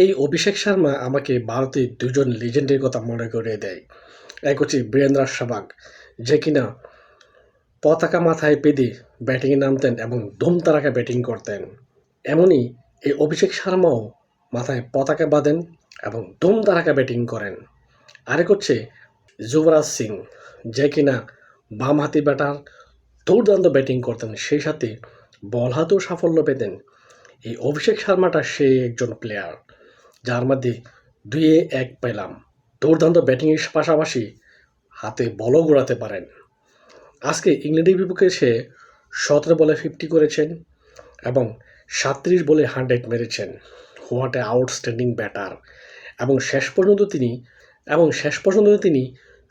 এই অভিষেক শর্মা আমাকে ভারতের দুজন লিজেন্ডের কথা মনে করিয়ে দেয়। এক হচ্ছে বীরেন্দ্র সেহবাগ, যে কিনা পতাকা মাথায় বেঁধে ব্যাটিংয়ে নামতেন এবং ধুম তাড়াকা ব্যাটিং করতেন। এমনই এই অভিষেক শর্মাও মাথায় পতাকা বাঁধেন এবং ধুম তাড়াকা ব্যাটিং করেন। আরেক হচ্ছে যুবরাজ সিং, যে কিনা বামহাতি ব্যাটার, দুর্দান্ত ব্যাটিং করতেন, সেই সাথে বল হাতেও সাফল্য পেতেন। এই অভিষেক শর্মাটা সেই একজন প্লেয়ার যার মধ্যে 2-1 পেলাম। দুর্দান্ত ব্যাটিংয়ের পাশাপাশি হাতে বলও ঘোরাতে পারেন। আজকে ইংল্যান্ডের বিপক্ষে সে 17 বলে 50 করেছেন এবং 37 বলে 100 মেরেছেন। What a outstanding batter! এবং শেষ পর্যন্ত তিনি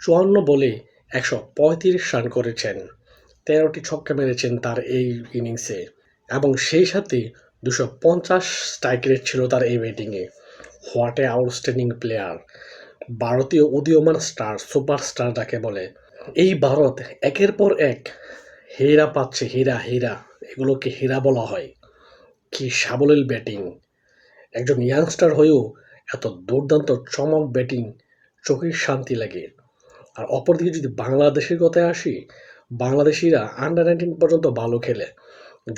54 বলে 135 রান করেছেন। 13টি ছক্কা মেরেছেন তার এই ইনিংসে এবং সেই সাথে 250 স্ট্রাইক রেট ছিল তার এই ব্যাটিংয়ে। What a outstanding player! ভারতীয় উদীয়মান স্টার, সুপারস্টার যাকে বলে। এই ভারত একের পর এক হীরা পাচ্ছে, হীরা। এগুলোকে হীরা বলা হয়। কি সাবলীল ব্যাটিং! একজন ইয়াংস্টার হয়েও এত দুর্দান্ত চমক ব্যাটিং, চোখের শান্তি লাগে। আর অপরদিকে যদি বাংলাদেশের কথায় আসি, বাংলাদেশিরা আন্ডার-19 পর্যন্ত ভালো খেলে।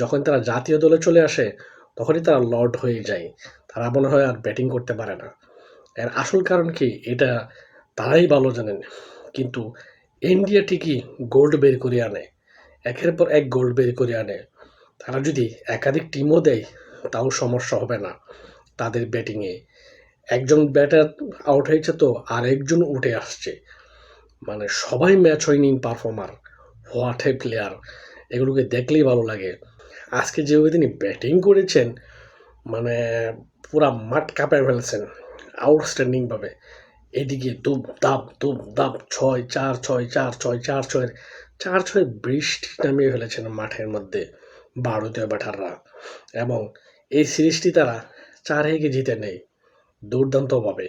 যখন তারা জাতীয় দলে চলে আসে তখনই তারা লর্ড হয়ে যায়। তারা মনে হয় আর ব্যাটিং করতে পারে না। এর আসল কারণ কি এটা তারাই ভালো জানেন। কিন্তু ইন্ডিয়া ঠিকই গোল্ড বের করে আনে, একের পর এক গোল্ড বের করে আনে। তারা যদি একাধিক টিমও দেয় তাও সমস্যা হবে না তাদের ব্যাটিংয়ে। একজন ব্যাটার আউট হয়েছে তো আরেকজন উঠে আসছে, মানে সবাই match winning performer. What a player! এগুলোকে দেখলেই ভালো লাগে। আজকে যেভাবে তিনি ব্যাটিং করেছেন, মানে পুরা মাঠ কাঁপায় ফেলেছেন আউটস্ট্যান্ডিংভাবে। এদিকে দুপ দাপ 6-4 6-4 6-4 4-6 বৃষ্টি নামিয়ে ফেলেছেন মাঠের মধ্যে ভারতীয় ব্যাটাররা এবং এই সিরিজটি তারা 4-1 জিতে নেয় দুর্দান্তভাবে।